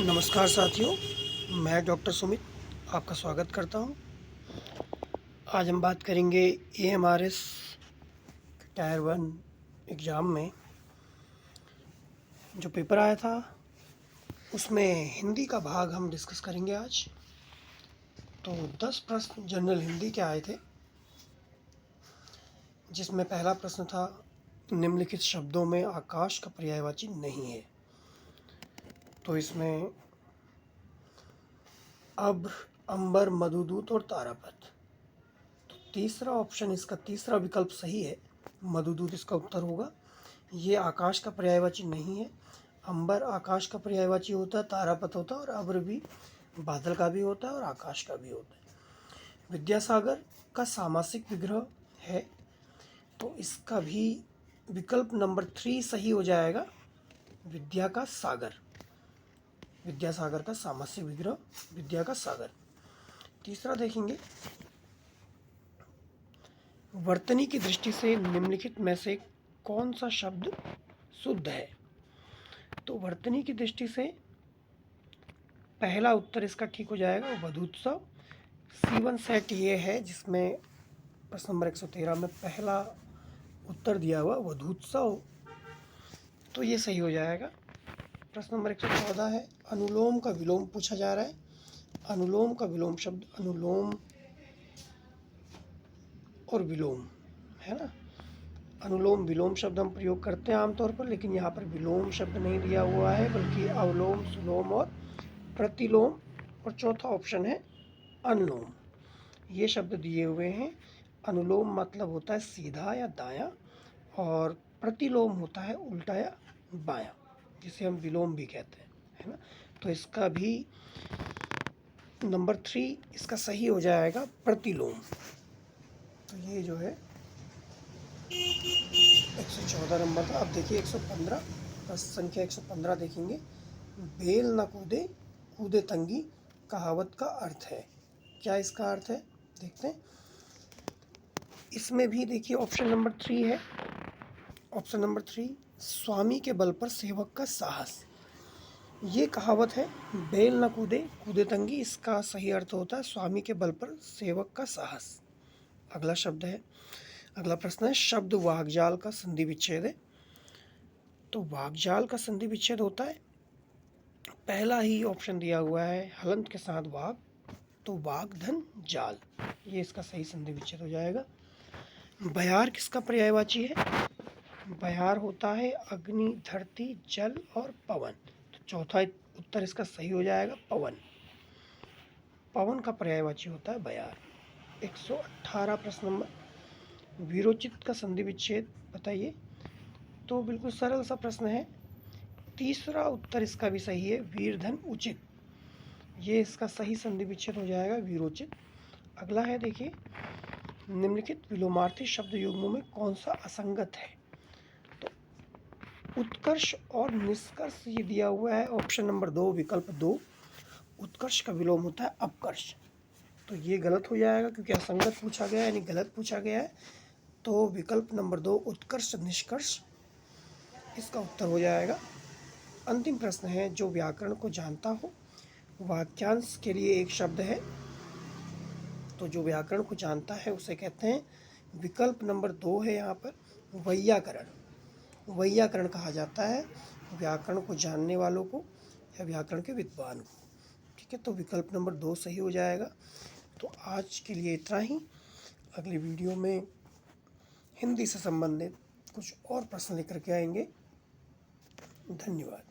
नमस्कार साथियों, मैं डॉक्टर सुमित आपका स्वागत करता हूं। आज हम बात करेंगे AMRS टायर 1 एग्ज़ाम में जो पेपर आया था उसमें हिंदी का भाग हम डिस्कस करेंगे आज। तो 10 प्रश्न जनरल हिंदी के आए थे, जिसमें पहला प्रश्न था निम्नलिखित शब्दों में आकाश का पर्यायवाची नहीं है। तो इसमें अब्र, अंबर, मधुदूत और तारापथ। तो तीसरा ऑप्शन, इसका तीसरा विकल्प सही है, मधुदूत इसका उत्तर होगा। ये आकाश का पर्यायवाची नहीं है। अंबर आकाश का पर्यायवाची होता है, तारापथ होता है, और अब्र भी बादल का भी होता है और आकाश का भी होता है। विद्यासागर का सामासिक विग्रह है, तो इसका भी विकल्प नंबर 3 सही हो जाएगा, विद्या का सागर। विद्यासागर का सामासिक विग्रह विद्या का सागर। तीसरा देखेंगे, वर्तनी की दृष्टि से निम्नलिखित में से कौन सा शब्द शुद्ध है। तो वर्तनी की दृष्टि से पहला उत्तर इसका ठीक हो जाएगा, वधूत्सव। C1 सेट ये है जिसमें प्रश्न नंबर 113 में पहला उत्तर दिया हुआ वधूत्सव, तो ये सही हो जाएगा। प्रश्न नंबर 114 है, अनुलोम का विलोम पूछा जा रहा है। अनुलोम का विलोम शब्द, अनुलोम और विलोम है ना। अनुलोम विलोम शब्द हम प्रयोग करते हैं आमतौर पर, लेकिन यहाँ पर विलोम शब्द नहीं दिया हुआ है, बल्कि अवलोम, सुलोम और प्रतिलोम, और चौथा ऑप्शन है अनुलोम, ये शब्द दिए हुए हैं। अनुलोम मतलब होता है सीधा या दायां, और प्रतिलोम होता है उल्टा या बायां, जिसे हम विलोम भी कहते हैं, है ना। तो इसका भी नंबर 3 इसका सही हो जाएगा, प्रतिलोम। तो ये जो है 114 नंबर का। अब देखिए 115, प्रश्न संख्या 115 देखेंगे। बेल न कूदे कूदे तंगी कहावत का अर्थ है। क्या इसका अर्थ है, देखते हैं। इसमें भी देखिए ऑप्शन नंबर 3 है। ऑप्शन नंबर 3, स्वामी के बल पर सेवक का साहस, ये कहावत है। बेल न कूदे कूदे तंगी, इसका सही अर्थ होता है स्वामी के बल पर सेवक का साहस। अगला शब्द है, अगला प्रश्न है, शब्द वाग्जाल का संधि विच्छेद है। तो वाग्जाल का संधि विच्छेद होता है, पहला ही ऑप्शन दिया हुआ है हलंत के साथ वाग, तो वाग धन जाल, ये इसका सही संधि विच्छेद हो जाएगा। बयार किसका पर्यायवाची है। बयार होता है अग्नि, धरती, जल और पवन, तो चौथा उत्तर इसका सही हो जाएगा, पवन। पवन का पर्यायवाची होता है बयार। 118 प्रश्न नंबर, वीरोचित का संधि विच्छेद बताइए। तो बिल्कुल सरल सा प्रश्न है, तीसरा उत्तर इसका भी सही है, वीरधन उचित, ये इसका सही संधि विच्छेद हो जाएगा, वीरोचित। अगला है देखिए, निम्नलिखित विलोमार्थी शब्द युग्मों में कौन सा असंगत है। तो उत्कर्ष और निष्कर्ष ये दिया हुआ है, ऑप्शन नंबर 2 विकल्प 2, उत्कर्ष का विलोम होता है अपकर्ष, तो ये गलत हो जाएगा क्योंकि असंगत पूछा गया है, यानी गलत पूछा गया है। तो विकल्प नंबर 2 उत्कर्ष निष्कर्ष इसका उत्तर हो जाएगा। अंतिम प्रश्न है, जो व्याकरण को जानता हो, वाक्यांश के लिए एक शब्द है, तो जो व्याकरण को जानता है उसे कहते हैं, विकल्प नंबर 2 है यहाँ पर, वैयाकरण। वैयाकरण कहा जाता है व्याकरण को जानने वालों को, या व्याकरण के विद्वान को, ठीक है। तो विकल्प नंबर 2 सही हो जाएगा। तो आज के लिए इतना ही। अगली वीडियो में हिंदी से संबंधित कुछ और प्रश्न लेकर के आएंगे। धन्यवाद।